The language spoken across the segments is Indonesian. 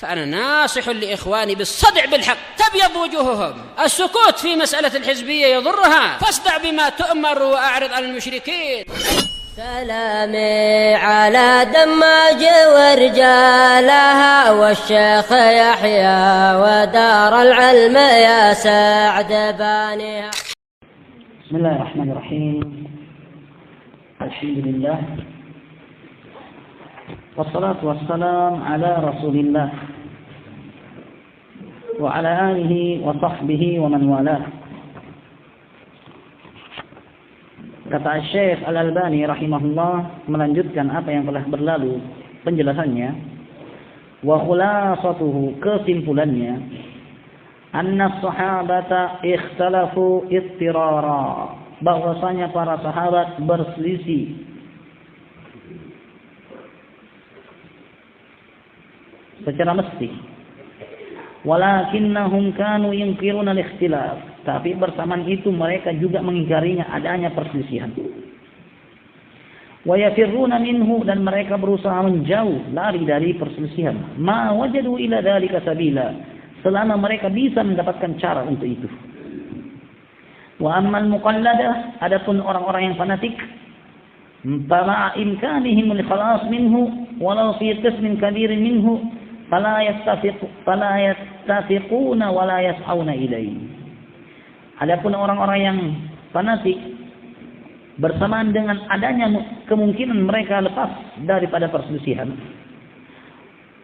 فأنا ناصح لإخواني بالصدع بالحق تبيض وجوههم. السكوت في مسألة الحزبية يضرها، فاصدع بما تؤمر وأعرض عن المشركين. سلامي على دماج ورجالها والشيخ يحيى ودار العلم يا سعد بانيها. بسم الله الرحمن الرحيم. الحمد لله والصلاة والسلام على رسول الله وعلى آله وصحبه ومن والاه. Kata Syekh Al-Albani rahimahullah melanjutkan apa yang telah berlalu penjelasannya. Wa khulasatuhu, kesimpulannya, anna sahabata ikhtalafu ittirara, bahwasanya para sahabat berselisih secara mesti. Walakinnahum kanu yunkiruna al-ikhtilaf, tapi bersamaan itu mereka juga mengingkarinya adanya perselisihan. Wa yafirruna minhu, dan mereka berusaha menjauh, lari dari perselisihan. Ma wajadu ila dzalika sabila, selama mereka bisa mendapatkan cara untuk itu. Wa ammal muqalladah, adapun orang-orang yang fanatik, fama imkanihim al-khalas minhu walau fi qismin kabirin minhu fala yastafiquna wala yas'auna ilaihi. Adapun orang-orang yang fanatik, bersamaan dengan adanya kemungkinan mereka lepas daripada perselisihan,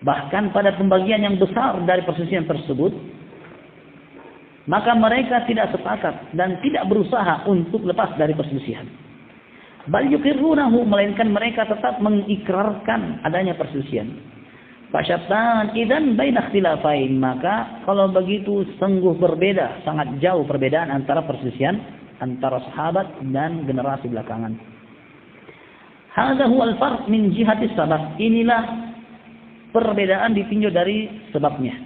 bahkan pada pembagian yang besar dari perselisihan tersebut, maka mereka tidak sepakat dan tidak berusaha untuk lepas dari perselisihan. Bal yuqirrunahu, melainkan mereka tetap mengikrarkan adanya perselisihan. Fasyattan idzan baina ikhtilafain, maka kalau begitu sungguh berbeda, sangat jauh perbedaan antara perselisihan antara sahabat dan generasi belakangan. Hadza huwal farq min jihati sabab, inilah perbedaan ditinjau dari sebabnya.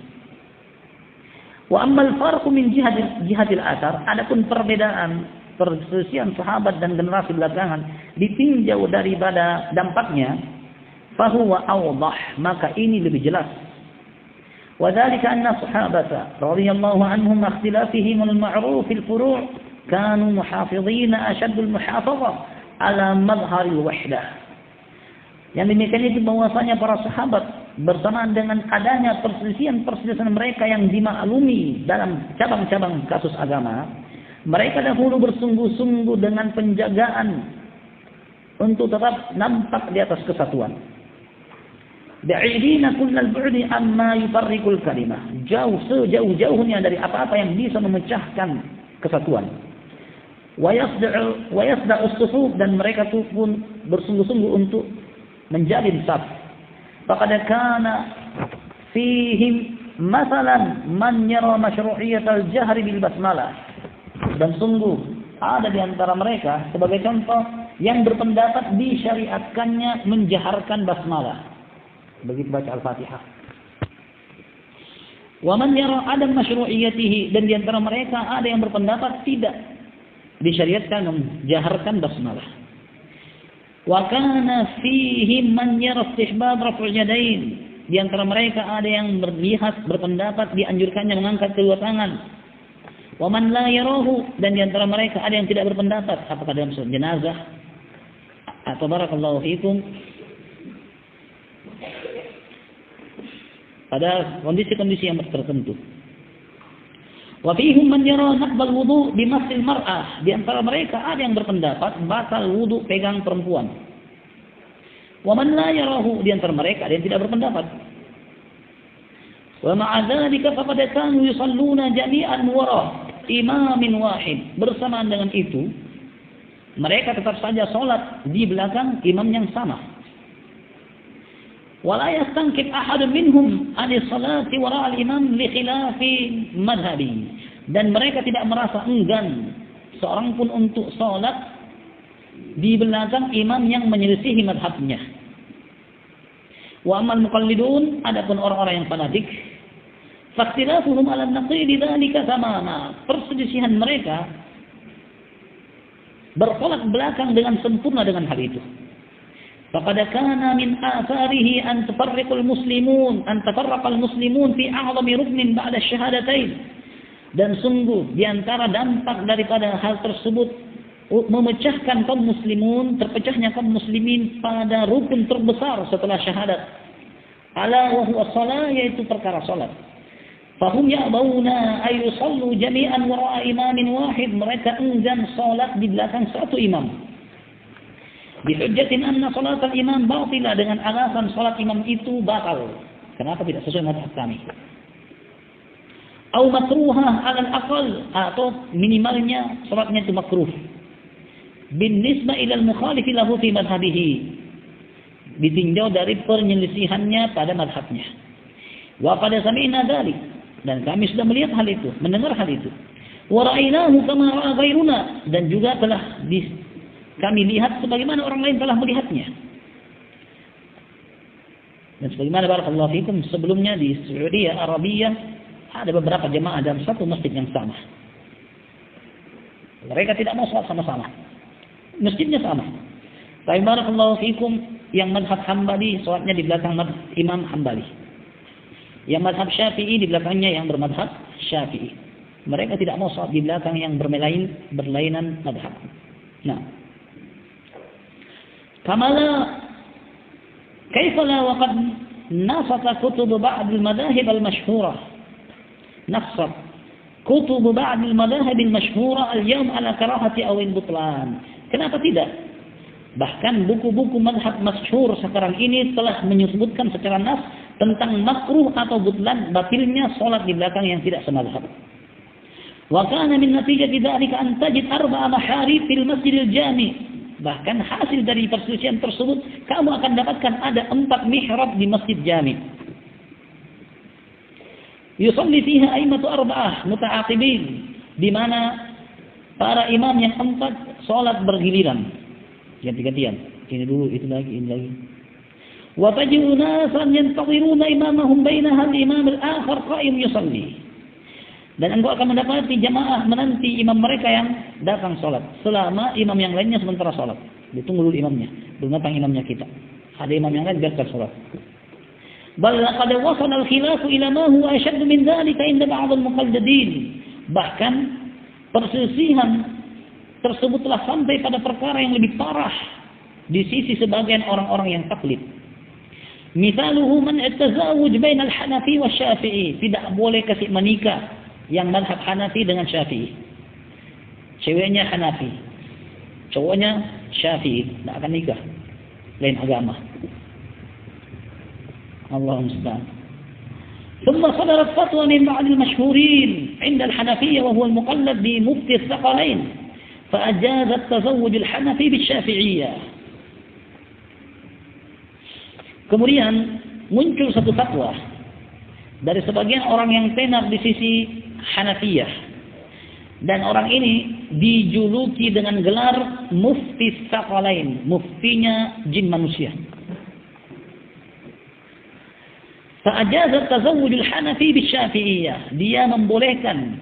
Wa ammal farqu min jihatil athar, adapun perbedaan perselisihan sahabat dan generasi belakangan ditinjau daripada dampaknya, fahuwa awdah, maka ini lebih jelas. Wa dzalika anna sahabata radhiyallahu anhum ikhtilafihim al-ma'ruf fil furu' kanu muhafizina ashaddul muhafazah ala madharil wahdah. Yang demikian itu bahwasanya para sahabat bersamaan dengan adanya perselisihan mereka yang dimaklumi dalam cabang-cabang kasus agama, mereka dahulu bersungguh-sungguh dengan penjagaan untuk tetap nampak di atas kesatuan. Ba'idina kullal bu'di amma yufarriqul kalimah, sejauh-jauhnya dari apa-apa yang bisa memecahkan kesatuan. Wa yasda'u as-sufuf, dan mereka pun bersungguh-sungguh untuk menjalin saf. Faqad kana fihim masalan man yara masyru'iyyat al-jahri bil basmalah, dan sungguh ada di antara mereka sebagai contoh yang berpendapat disyariatkannya menjaharkan basmalah begitu baca Al-Fatihah. Wa man yara adam masyru'iyyatihi, dan di antara mereka ada yang berpendapat tidak disyariatkan menjaharkan basmalah. Wa kana fihi man yara istihbab raf'ul yadain, di antara mereka ada yang berpendapat dianjurkannya mengangkat kedua tangan. Wa man la yarahu, dan di antara mereka ada yang tidak berpendapat apakah dalam salat jenazah atau barakallahu fikum pada kondisi-kondisi yang tertentu. Wa fihim man yara naqbal wudu bi masil mar'ah, di antara mereka ada yang berpendapat batal wudu pegang perempuan. Wa man la yarahu, di antara mereka ada yang tidak berpendapat. Wa ma'a dzalika faqad kanu yusalluna jami'an wara imamin wahid, bersamaan dengan itu mereka tetap saja salat di belakang imam yang sama. Wala yastankif ahadun minhum an salati wara al-imam li khilafi madhhabi, dan mereka tidak merasa enggan seorang pun untuk salat di belakang imam yang menyelisihi madhabnya. Wa amal muqallidun, adapun orang-orang yang fanatik, fakhtilafuhum ala naqid dzalika tamama, perselisihan mereka bertolak belakang dengan sempurna dengan hal itu. faqad kana min atharihi an tafarraqal muslimun fi a'zami ruknin ba'da syahadatain. Dan sungguh di antara dampak daripada hal tersebut memecahkan kaum muslimun, terpecahnya kaum muslimin pada rukun terbesar setelah syahadat. Ala wa huwa shalah, yaitu perkara salat. Fahum ya'bawna ay yusallu jami'an wara'a imamin wahid. Mereka enggan salat di belakang satu imam. Bihujjatin anna salatal imam batila, dengan alasan salat imam itu batal. Kenapa tidak sesuai mazhab kami? Au makruhah alal aqal, atau minimalnya salatnya itu makruh. Bin nisbah ilal mukhalifi lahu fi madhhabihi, ditinjau dari penyelisihannya pada madhabnya. Wa qad sami'na dzalik, dan kami sudah melihat hal itu, mendengar hal itu. Wa ra'aynahu kama ra'a ghairuna, dan juga telah kami lihat sebagaimana orang lain telah melihatnya. Dan sebagaimana barakallahu fikum sebelumnya di Saudi Arabia ada beberapa jemaah dalam satu masjid yang sama. Mereka tidak mau sholat sama-sama. Masjidnya sama. Tapi barakallahu fikum yang madhab Hambali sholatnya di belakang Imam Hambali. Yang madhab Syafi'i di belakangnya yang bermadhab Syafi'i. Mereka tidak mau sholat di belakang yang berlainan madhab. Nah, kamala kaifala waqad nasata kutub ba'd al-madahib al-mashhurah. Nasat kutub ba'd al-madahib al-mashhurah al-yawm ala karahati aw al-butlan. Kenapa tidak? Bahkan buku-buku madhab masyhur sekarang ini telah menyebutkan secara nas tentang makruh atau butlan, batilnya salat di belakang yang tidak semadhab. Wa kana min natijati dzalika an tajid 4 maharib fil masjidil jami'. Bahkan hasil dari perselisihan tersebut kamu akan dapatkan ada 4 mihrab di masjid jami'. Yusalli fiha a'immatu 4 muta'aqibin, di mana para imam yang 4 salat bergiliran, ganti-gantian. Ini dulu, itu lagi, ini lagi. Wa taji'u nasan yantaziruna imamahum bainaha al-imam al-akhar qa'im yusalli. Dan engkau akan mendapati jamaah menanti imam mereka yang datang salat selama imam yang lainnya sementara salat. Ditunggu dulu imamnya, belum datang imamnya kita. Ada imam yang lain biarkan salat. Bal laqad wasala al-khilafu ila ma huwa ashadd min dhalika inda ba'd al-muqallidin. Bahkan perselisihan tersebut telah sampai pada perkara yang lebih parah di sisi sebagian orang-orang yang taklid. Misaluhu man at-tazawuj bainal Hanafi wa Syafi'i. Tidak boleh kasih menikah yang mazhab Hanafi dengan Syafi'i. Ceweknya Hanafi, cowoknya Syafi'i, tidak akan nikah. Lain agama. Allahumma musta'an. ثم صدرت فتوى من بعض المشهورين عند الحنفية وهو المقلد بمفتي الثقلين فأجاز التزوج الحنفي بالشافعية. Kemudian muncul satu fatwa dari sebagian orang yang tenar di sisi Hanafiyah, dan orang ini dijuluki dengan gelar mufti tsaqalain, muftinya jin manusia. Fa'ajaza tazawwujul Hanafi bisyafi'iyah. Dia membolehkan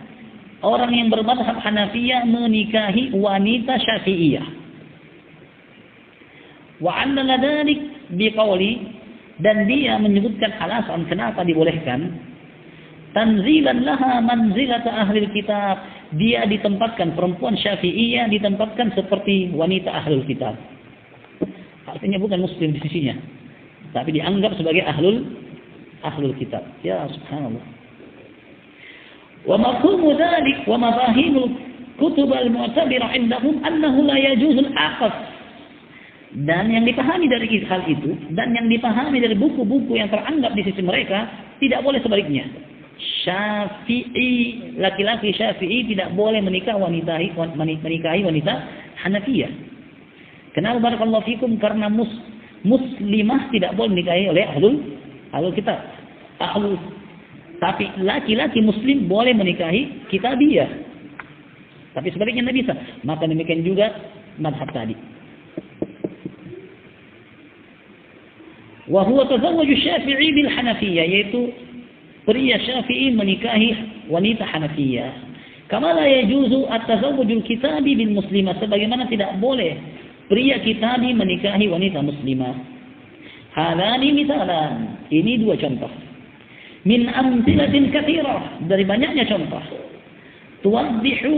orang yang bermadhab Hanafiyah menikahi wanita Syafi'iyah. Wa 'allala dzalik biqauli, dan dia menyebutkan alasan kenapa dibolehkan. Tanzilan laha manzilata ahli kitab. Dia ditempatkan, perempuan Syafi'iyah ditempatkan seperti wanita ahli kitab. Artinya bukan muslim di sisinya, tapi dianggap sebagai ahlul kitab. Ya subhanallah. Wa mafhumu dzalik wa mafahimul kutub al-mu'tabirah indahum annahu la yajuzu al-aqd. Dan yang dipahami dari hal itu, dan yang dipahami dari buku-buku yang teranggap di sisi mereka, tidak boleh sebaliknya. Syafi'i, laki-laki Syafi'i tidak boleh menikahi wanita Hanafiyah. Kenapa barakallahu fikum? Karena muslimah tidak boleh menikahi oleh ahlul kitab. Tapi laki-laki muslim boleh menikahi kitabiyah. Tapi sebaliknya tidak bisa. Maka demikian juga madhab tadi. Wa huwa tazawwuj Syafi'i bil Hanafiyah, yaitu pria Syafi'i menikahi wanita Hanafiyah. Kama la yajuzu at-tazawwujul kitabi bil muslimah, sebagaimana tidak boleh pria kitabi menikahi wanita muslimah. Hadani misalan, ini dua contoh. Min amtilatin katsirah, dari banyaknya contoh. Tuwaddihu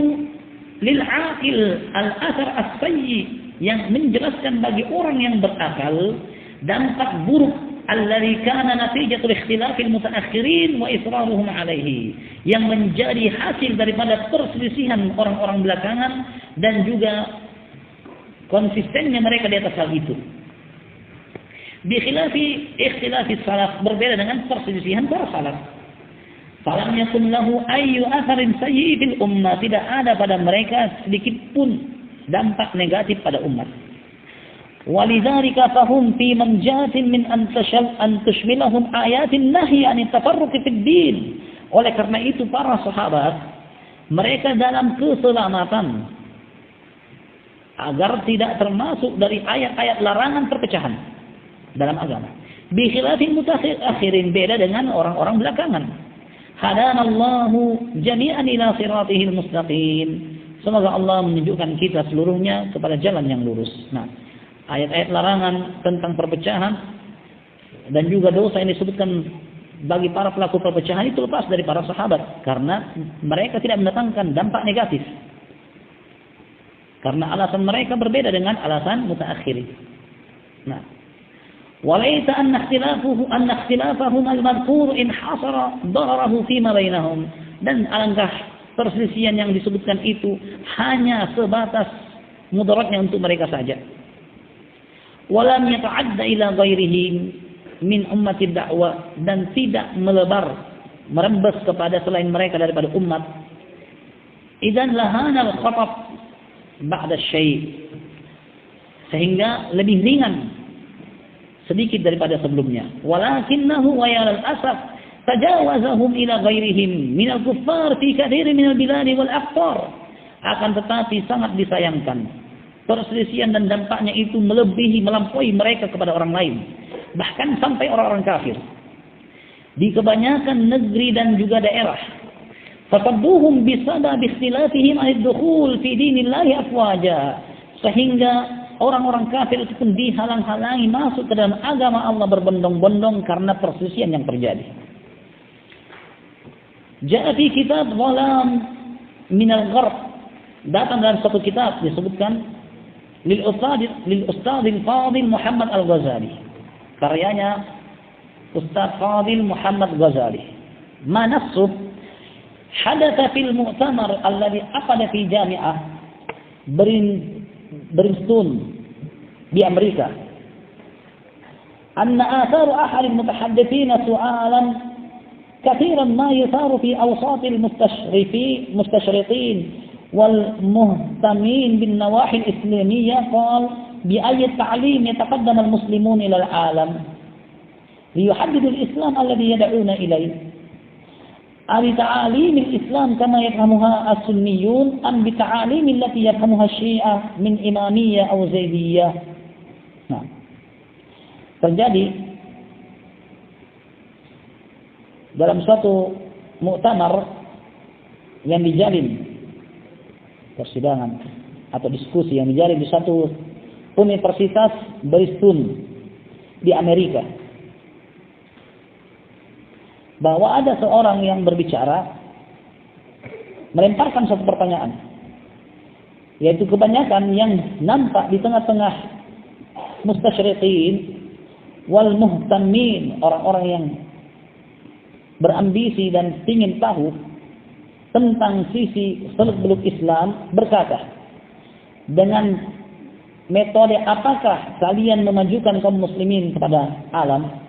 lil aqil al-athar as-sayyi, yang menjelaskan bagi orang yang berakal dampak buruk alladzi kana natijatul ikhtilafil mutaakhirin wa israruhum alaihi, yang menjadi hasil daripada perselisihan orang-orang belakangan dan juga konsistennya mereka di atas hal itu. Bi khilafi ikhtilafis salaf, berbeda dengan perselisihan para salaf. Falam yakun lahu ayyu atharin sayyi fil ummah, tidak ada pada mereka sedikit pun dampak negatif pada umat. Walidzalika fahum fi manjatin min an tushmilahum ayatin nahyi an tafarruq fid din. Oleh karena itu para sahabat mereka dalam keselamatan agar tidak termasuk dari ayat-ayat larangan perpecahan dalam agama. Bi khilafil mutaakhirin, beda dengan orang-orang belakangan. Hadanallahu jami'an ila siratihil mustaqim. Semoga Allah menunjukkan kita seluruhnya kepada jalan yang lurus. Nah, ayat-ayat larangan tentang perpecahan dan juga dosa yang disebutkan bagi para pelaku perpecahan itu lepas dari para sahabat, karena mereka tidak mendatangkan dampak negatif. Karena alasan mereka berbeda dengan alasan mutaakhirin. Nah, walaysa an ikhtilafahum al-madhkur in hasara darahu fima bainahum, dan alangkah perselisihan yang disebutkan itu hanya sebatas mudaratnya untuk mereka saja. Walam yata'adda ila ghairihim min ummati da'wah, dan tidak merembes kepada selain mereka daripada umat. Idzan lahana al-khatab ba'da syai', sehingga lebih ringan sedikit daripada sebelumnya. Walakinnahu wa yalal asaf tajawazahum ila ghairihim min al-kuffar fi katsir min al-bilad wal aqtar. Akan tetapi sangat disayangkan, perselisihan dan dampaknya itu melampaui mereka kepada orang lain, bahkan sampai orang-orang kafir di kebanyakan negeri dan juga daerah. Fatabduhum bisabab ikhtilafihim ad-dukhul fi dinillahi afwaja, sehingga orang-orang kafir itu pun dihalang-halangi masuk ke dalam agama Allah berbondong-bondong karena perselisihan yang terjadi. Ja'a fi kitab Dhalam min al-Gharb, datang dalam satu kitab disebutkan lil Ustadz al-Fadil Muhammad al-Ghazali, karyanya Ustaz Fadil Muhammad Ghazali. Ma nasub hadatha fil mu'tamar alladhi aqada fi jami'ah Princeton di Amerika. Anna athar ahad al-mutahaddithin su'alan kathiran ma yutharu fi awsat al-mustashriqin wal muhtamin bin nawahi al-islamiyah qala bi ayyi ta'lim yataqaddam al-muslimun ila al-alam liyuhaddidu al-islam alladhi yad'una ilayhi. بتعاليم الإسلام كما يفهمها السنيون أم بتعاليم التي يفهمها الشيعة من إمامية أو زيدية. Nah, terjadi dalam suatu muktamar yang dijalin, persidangan atau diskusi yang dijalin di satu universitas Princeton di Amerika, bahwa ada seorang yang berbicara melemparkan satu pertanyaan, yaitu kebanyakan yang nampak di tengah-tengah mustasyriqin wal muhtamin, orang-orang yang berambisi dan ingin tahu tentang sisi seluk-beluk Islam, berkata, dengan metode apakah kalian memajukan kaum muslimin kepada alam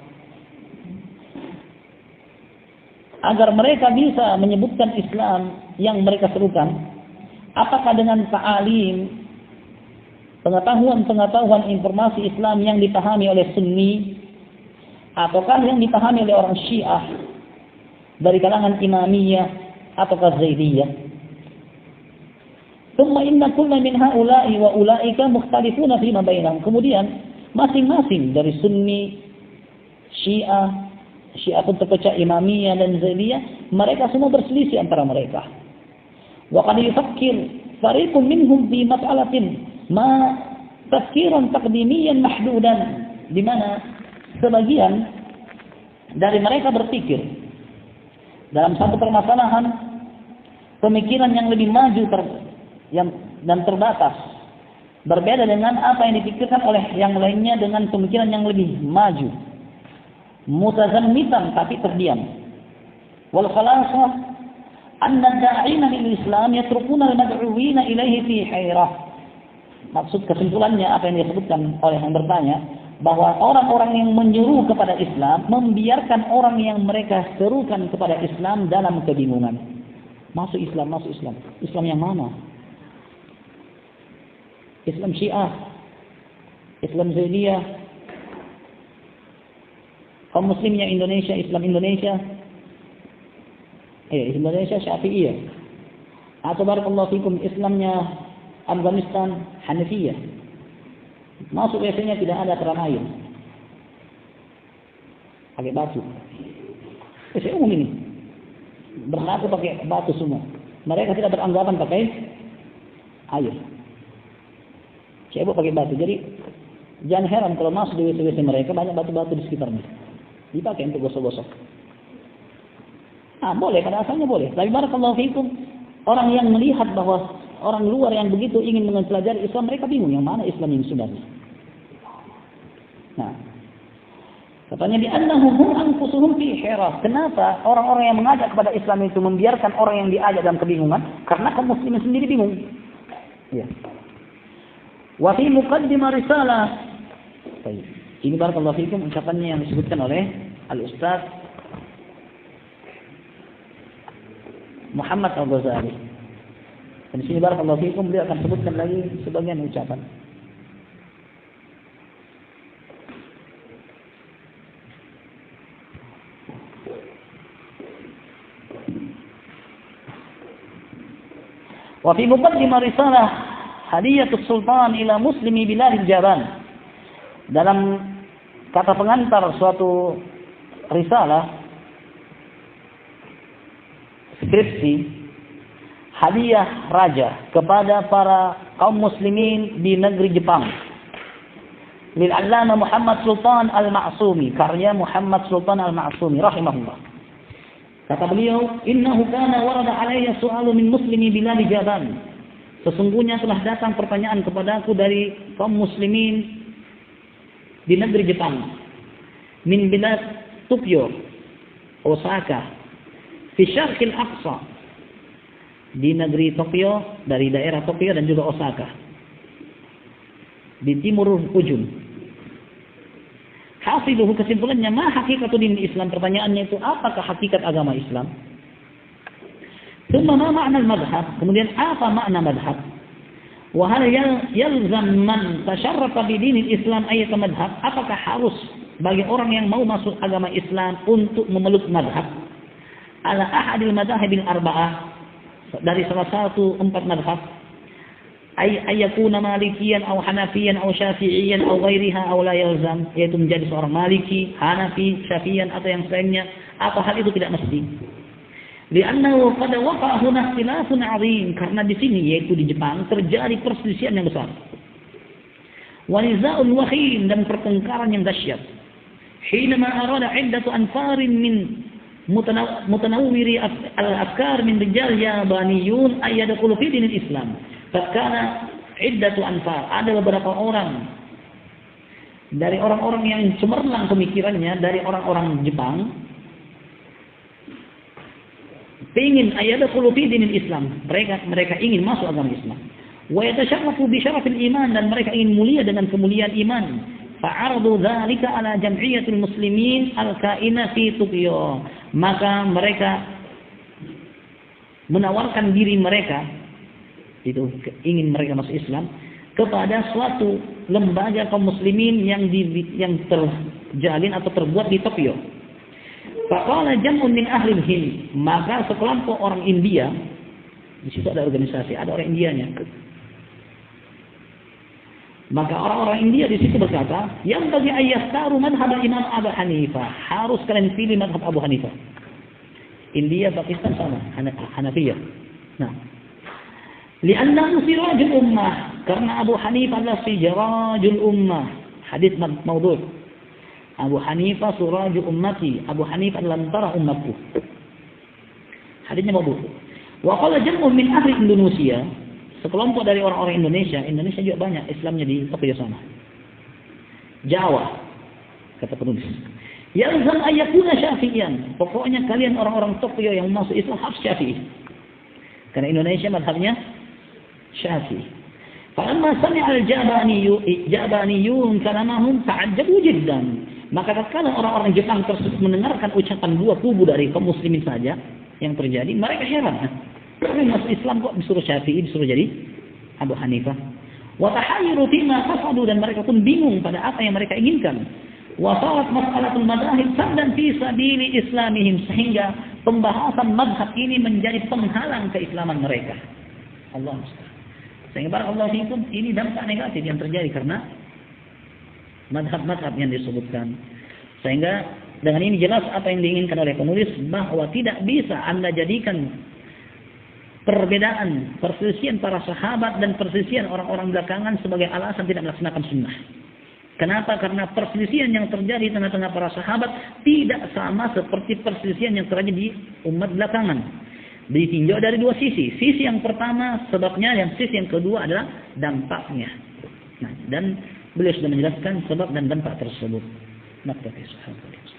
agar mereka bisa menyebutkan Islam yang mereka serukan? Apakah dengan ta'alim, pengetahuan informasi Islam yang dipahami oleh Sunni, ataukah yang dipahami oleh orang Syiah dari kalangan Imamiyah ataukah Zaidiyah? Tsumma inna kulla min haula'i wa ulaika mukhtalifuna fi ma bainahum. Kemudian masing-masing dari Sunni, Syiah pun terpecah, Imamiyah dan Zaidiyah, mereka semua berselisih antara mereka. Wa qad yufakkir fariqun minhum fi mas'alatin ma tafkiran taqdimiyan mahdudan, di mana sebagian dari mereka berpikir dalam satu permasalahan pemikiran yang lebih maju dan terbatas, berbeda dengan apa yang dipikirkan oleh yang lainnya dengan pemikiran yang lebih maju, mutazammitan tapi terdiam. Wal khalasah anna da'ina lil Islam yatrukuna al-mad'uwina ilaihi fi hayrah. Maksud kesimpulannya apa yang disebutkan oleh yang bertanya, bahwa orang-orang yang menyuruh kepada Islam membiarkan orang yang mereka serukan kepada Islam dalam kebingungan. Masuk Islam, masuk Islam. Islam yang mana? Islam Syiah, Islam Zaidiyah, kaum muslimnya Indonesia, Islam Indonesia, Indonesia Syafi'iyah, atau barakallahu fikum Islamnya Afghanistan Hanafiyah. Masuk biasanya tidak ada keran air, pakai batu. Saya umum ini berlaku pakai batu semua. Mereka tidak beranggapan pakai air. Saya pakai batu. Jadi jangan heran kalau masuk di WC mereka banyak batu-batu di sekitarnya. Dipakai untuk gosok-gosok. Boleh, pada asalnya boleh. Tapi barakallahu fikum, orang yang melihat bahwa orang luar yang begitu ingin mempelajari Islam, mereka bingung yang mana Islam yang sebenarnya. Nah, katanya di annahum anfusuhum fi hirah. Kenapa orang-orang yang mengajak kepada Islam itu membiarkan orang yang diajak dalam kebingungan? Karena kaum muslimin sendiri bingung. Ya. Wa fi muqaddimah risalah. Baik. Ini barakallahu fikum ucapannya yang disebutkan oleh Al-Ustaz Muhammad Al-Ghazali. Dan di sini barakallahu fikum beliau akan sebutkan lagi sebagian ucapan. Wa fi muqaddimah risalah Hadiyatus Sultan ila muslimi biladil Jaban. Dalam kata pengantar suatu risalah skripsi, hadiah raja kepada para kaum muslimin di negeri Jepang. Lil Allama Muhammad Sultan Al-Ma'sumi, karya Muhammad Sultan Al-Ma'sumi rahimahullah. Kata beliau, innahu kana warada alayya su'alu min muslimi biladi Jaban. Sesungguhnya telah datang pertanyaan kepadaku dari kaum muslimin di negeri Jepang. Min bilad Tokyo, Osaka, fi Syarqil Aqsa, di negeri Tokyo, dari daerah Tokyo dan juga Osaka, di timur ujung. Hasiluhu, kesimpulannya, ma hakikatu din Islam? Pertanyaannya itu, apakah hakikat agama Islam? Thumma ma ma'na al-madhhab? Kemudian apa makna madhab? Wa hal yalzam man tasharrafa bi dinil Islam ayat madhab? Apakah harus bagi orang yang mau masuk agama Islam untuk memeluk madhab? Ala ahadil madhahibil arba'ah, dari salah satu 4 madhab, ayakuna malikiyan atau hanafiyan atau syafi'iyan atau ghairiha atau la yalzam, yaitu menjadi seorang maliki, hanafi, syafi'iyan atau yang selainnya. Apa hal itu tidak mesti. Li'annahu qad waqa'a huna ikhtilafun 'azim, karena di sini yaitu di Jepang terjadi perselisihan yang besar. Wa niza'un wakhim, dan pertengkaran yang dahsyat. Hinama arada 'iddatu anfarin min mutanawwiri al-afkar min rijal yabaniyun ayyadkhulu fi dinil Islam. Tatkala iddatu anfar, ada beberapa orang dari orang-orang yang cemerlang pemikirannya dari orang-orang Jepang, ingin ayyadkhulu fi dinil Islam. Mereka ingin masuk agama Islam. Wa yatasharrafu bi syarafil iman, dan mereka ingin mulia dengan kemuliaan iman. Fa'aradu dzalika ala jam'iyyatil muslimin al-kaina fi Tokyo. Maka mereka menawarkan diri mereka, itu ingin mereka masuk Islam, kepada suatu lembaga kaum muslimin yang terjalin atau terbuat di Tokyo. Faqala jam'un min ahli Hind, maka sekelompok orang India, di situ ada organisasi, ada orang Indianya. Maka orang-orang India di situ berkata, yang bagi ayyastaru madhab Imam Abu Hanifah, harus kalian pilih madhab Abu Hanifah. India, Pakistan sama, Hanafiyah. Nah, li'annahu sirajul ummah, Karena Abu Hanifah adalah sirajul ummah. Hadis maudhu'. Abu Hanifah suraju ummati. Abu Hanifah adalah lentera umatku. Hadisnya maudhu'. Wa qala jam'un min ahli Indonesia. Sekelompok dari orang-orang Indonesia. Indonesia juga banyak Islamnya di Tokyo sana. Jawa, kata penulis. Yalzam ayyakuna syafi'iyan. Pokoknya kalian orang-orang Tokyo yang masuk Islam harus syafi'i. Karena Indonesia madhabnya syafi'i. Falamma sami'a al-Jabaniyun kalamahum ta'ajjabu jiddan. Maka tatkala orang-orang Jepang tersebut mendengarkan ucapan dua kubu dari kaum muslimin saja yang terjadi, mereka heran. Tapi masuk Islam kok disuruh Syafi'i, disuruh jadi Abu Hanifah. Wa tahayyaru fima qasadu, dan mereka pun bingung pada apa yang mereka inginkan. Wa sarat mas'alatul madahib saddan fi sabili islamihim, sehingga pembahasan madhab ini menjadi penghalang keislaman mereka. Allah Subhanahu. Sehingga barakallahu fikum, ini dampak negatif yang terjadi karena madhab-madhab yang disebutkan. Sehingga dengan ini jelas apa yang diinginkan oleh penulis, bahwa tidak bisa Anda jadikan perbedaan, perselisihan para sahabat dan perselisihan orang-orang belakangan sebagai alasan tidak melaksanakan sunnah. Kenapa? Karena perselisihan yang terjadi di tengah-tengah para sahabat tidak sama seperti perselisihan yang terjadi di umat belakangan. Ditinjau dari dua sisi. Sisi yang pertama sebabnya, yang sisi yang kedua adalah dampaknya. Nah, dan beliau sudah menjelaskan sebab dan dampak tersebut. Naktafi subhanahu wa ta'ala.